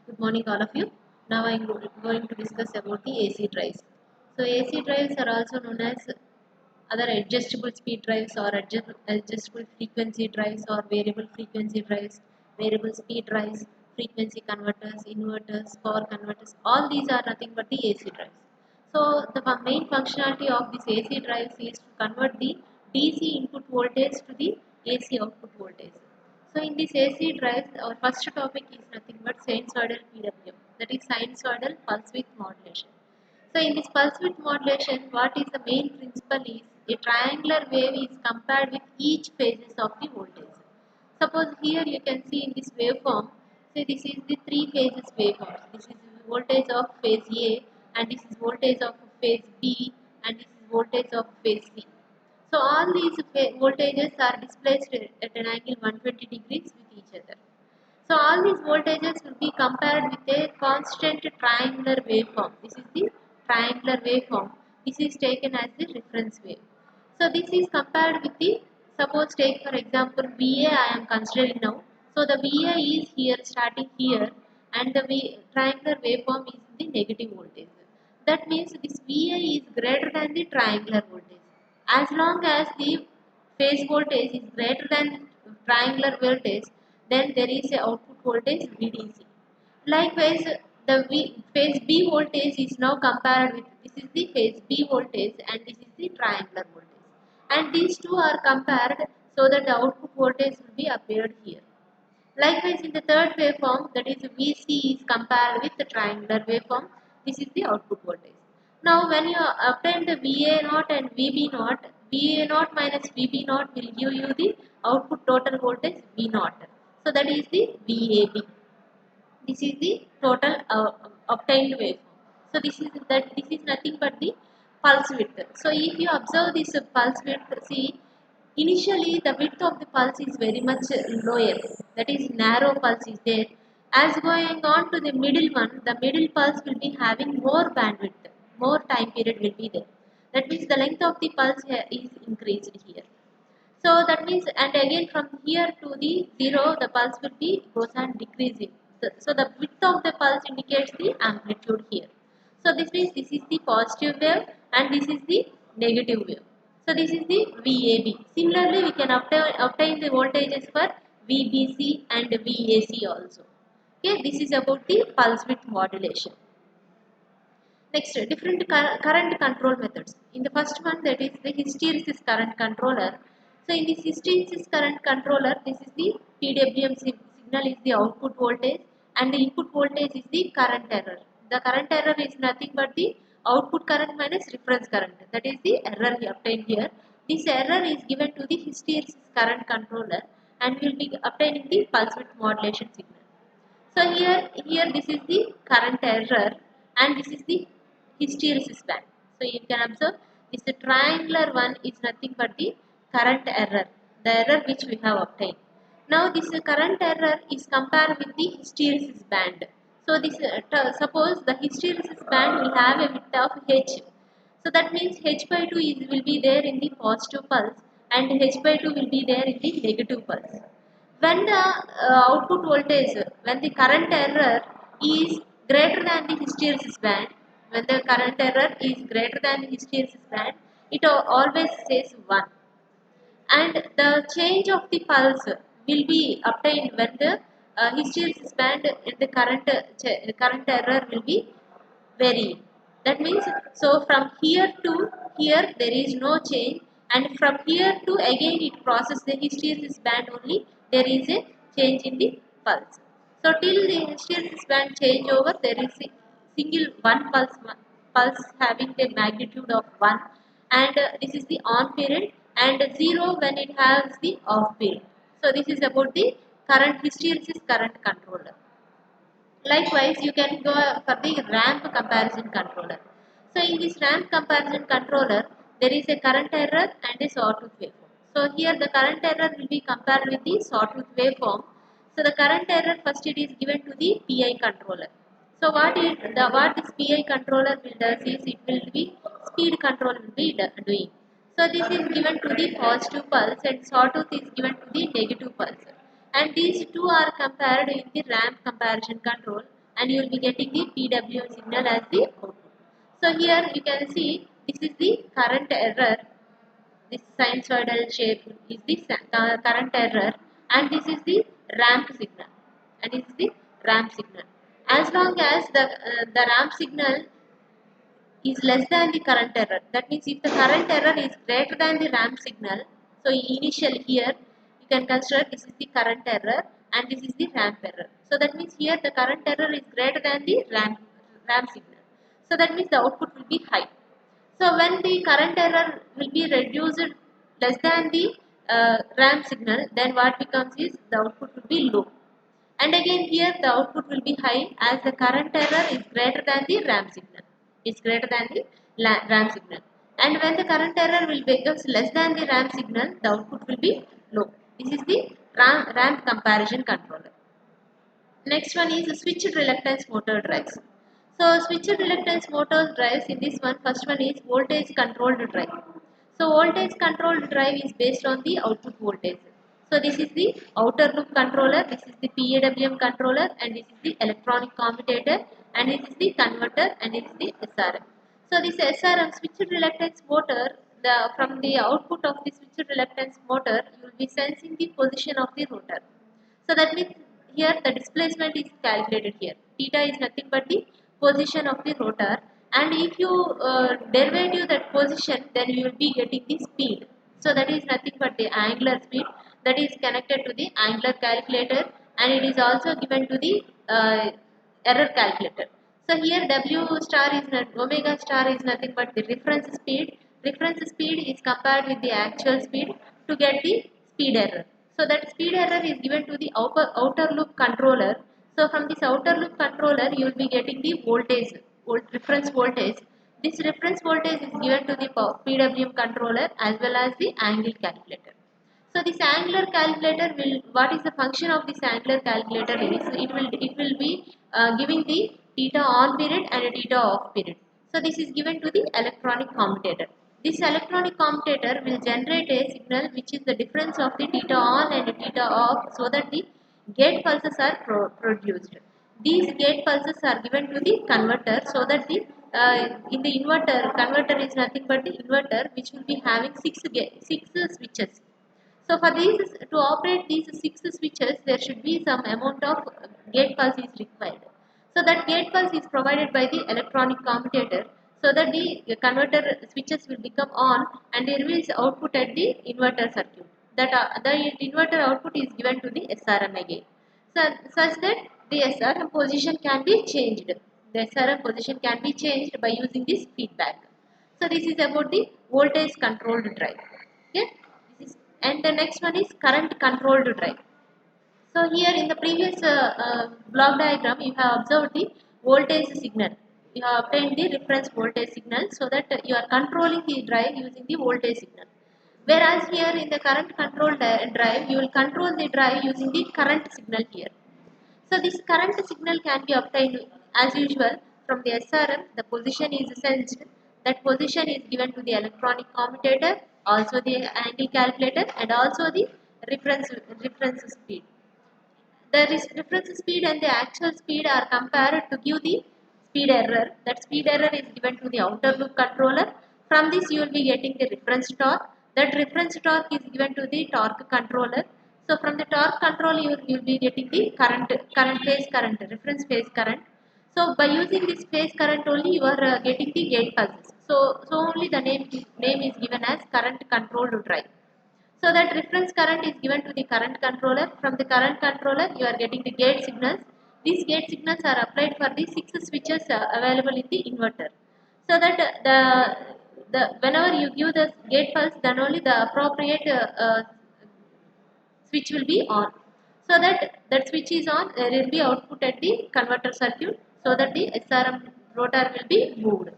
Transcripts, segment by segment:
Good morning, all of you. Now I am going to discuss about the AC drives. So AC drives are also known as other adjustable speed drives or adjustable frequency drives or variable frequency drives, variable speed drives, frequency converters, inverters, power converters. All these are nothing but the AC drives. So the main functionality of this AC drives is to convert the DC input voltage to the AC output voltage. So in this AC drive, our first topic is nothing but sinusoidal PWM, that is sinusoidal pulse width modulation. So in this pulse width modulation, what is the main principle is a triangular wave is compared with each phases of the voltage. Suppose here you can see in this waveform, say this is the three phases waveform. This is voltage of phase A and this is voltage of phase B and this is voltage of phase C. So all these voltages are displaced at an angle 120 degrees with each other. So all these voltages will be compared with a constant triangular waveform. This is the triangular waveform. This is taken as the reference wave. So this is compared with the, suppose take for example VA I am considering now. So the VA is here starting here and the triangular waveform is the negative voltage. That means this VA is greater than the triangular voltage. As long as the phase voltage is greater than triangular voltage, then there is a output voltage VDC. Likewise, the phase B voltage is now compared with, this is the phase B voltage and this is the triangular voltage. And these two are compared so that the output voltage will be appeared here. Likewise, in the third waveform, that is VC is compared with the triangular waveform. This is the output voltage. Now, when you obtain the VA naught and VB naught, VA naught minus VB naught will give you the output total voltage V naught. So that is the VAB. This is the total obtained waveform. So this is nothing but the pulse width. So if you observe this pulse width, see initially the width of the pulse is very much lower. That is narrow pulse is there. As going on to the middle one, the middle pulse will be having more bandwidth, more time period will be there. That means the length of the pulse is increased here. So that means, and again from here to the 0, the pulse will be goes on decreasing. So the width of the pulse indicates the amplitude here. So this means this is the positive wave and this is the negative wave. So this is the VAB. Similarly, we can obtain the voltages for VBC and VAC also. Okay, this is about the pulse width modulation. Next, different current control methods. In the first one, that is the hysteresis current controller. So in this hysteresis current controller, this is the PWM signal is the output voltage and the input voltage is the current error. The current error is nothing but the output current minus reference current. That is the error obtained here. This error is given to the hysteresis current controller and will be obtaining the pulse width modulation signal. So here this is the current error and this is the hysteresis band. So you can observe this triangular one is nothing but the current error, the error which we have obtained. Now this current error is compared with the hysteresis band. So this suppose the hysteresis band will have a width of h. So that means h by 2 will be there in the positive pulse and h by 2 will be there in the negative pulse. When the output voltage, when the current error is greater than the hysteresis band, when the current error is greater than the hysteresis band, it always says 1. And the change of the pulse will be obtained when the hysteresis band and the current error will be varying. That means, so from here to here there is no change and from here to again it crosses the hysteresis band only, there is a change in the pulse. So till the hysteresis band change over, there is a single one pulse having the magnitude of 1 and this is the on period and 0 when it has the off period. So this is about the current hysteresis current controller. Likewise, you can go for the ramp comparison controller. So in this ramp comparison controller, there is a current error and a sawtooth waveform. So here the current error will be compared with the sawtooth waveform. So the current error first it is given to the PI controller. So what this PI controller will does is it will be speed control will be doing. So this is given to the positive pulse and sawtooth is given to the negative pulse. And these two are compared in the ramp comparison control and you will be getting the PWM signal as the output. So here you can see this is the current error. This sinusoidal shape is the current error, and this is the ramp signal, and this is the ramp signal. As long as the ramp signal is less than the current error, that means if the current error is greater than the ramp signal, so initially here you can consider this is the current error and this is the ramp error. So that means here the current error is greater than the ramp signal. So that means the output will be high. So when the current error will be reduced less than the ramp signal, then what becomes is the output will be low. And again here the output will be high as the current error is greater than the ramp signal. It's greater than the ramp signal. And when the current error will becomes less than the ramp signal, the output will be low. This is the ramp comparison controller. Next one is switched reluctance motor drives. So switched reluctance motor drives, in this one, first one is voltage controlled drive. So voltage controlled drive is based on the output voltage. So this is the outer loop controller, this is the PWM controller, and this is the electronic commutator, and this is the converter, and this is the SRM. So this SRM, switched reluctance motor, from the output of the switched reluctance motor, you will be sensing the position of the rotor. So that means here the displacement is calculated here. Theta is nothing but the position of the rotor, and if you derivative that position, then you will be getting the speed. So that is nothing but the angular speed that is connected to the angular calculator, and it is also given to the error calculator. So here W star is not, omega star is nothing but the reference speed. Reference speed is compared with the actual speed to get the speed error. So that speed error is given to the outer loop controller. So from this outer loop controller, you will be getting the voltage, reference voltage. This reference voltage is given to the PWM controller as well as the angle calculator. So this angular calculator will, what is the function of this angular calculator is, it will be giving the theta on period and a theta off period. So this is given to the electronic commutator. This electronic commutator will generate a signal which is the difference of the theta on and theta off, so that the gate pulses are produced. These gate pulses are given to the converter, so that the in the converter is nothing but the inverter which will be having six switches. So for these, to operate these six switches, there should be some amount of gate pulse is required. So that gate pulse is provided by the electronic commutator, so that the converter switches will become on, and there is output at the inverter circuit. That the inverter output is given to the SRM again. So such that the SRM position can be changed. The SRM position can be changed by using this feedback. So this is about the voltage controlled drive. Okay. And the next one is current controlled drive. So here in the previous block diagram, you have observed the voltage signal. You have obtained the reference voltage signal, so that you are controlling the drive using the voltage signal. Whereas here in the current control drive, you will control the drive using the current signal here. So this current signal can be obtained as usual from the SRM. The position is sensed. That position is given to the electronic commutator, also the angle calculator, and also the reference speed. The reference speed and the actual speed are compared to give the speed error. That speed error is given to the outer loop controller. From this you will be getting the reference torque. That reference torque is given to the torque controller. So from the torque control you will be getting the phase current, reference phase current. So by using this phase current only you are getting the gate pulses. So only the name is given as current controlled drive. So that reference current is given to the current controller. From the current controller, you are getting the gate signals. These gate signals are applied for the six switches available in the inverter. So that the whenever you give the gate pulse, then only the appropriate switch will be on. So that switch is on, there will be output at the converter circuit, so that the SRM rotor will be moved.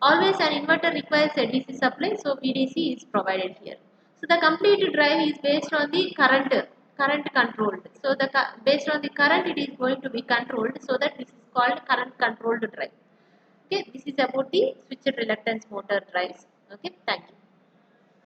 Always an inverter requires a DC supply, so VDC is provided here. So the complete drive is based on the current controlled. So based on the current it is going to be controlled, so that this is called current controlled drive. Okay, this is about the switched reluctance motor drives. Okay, thank you.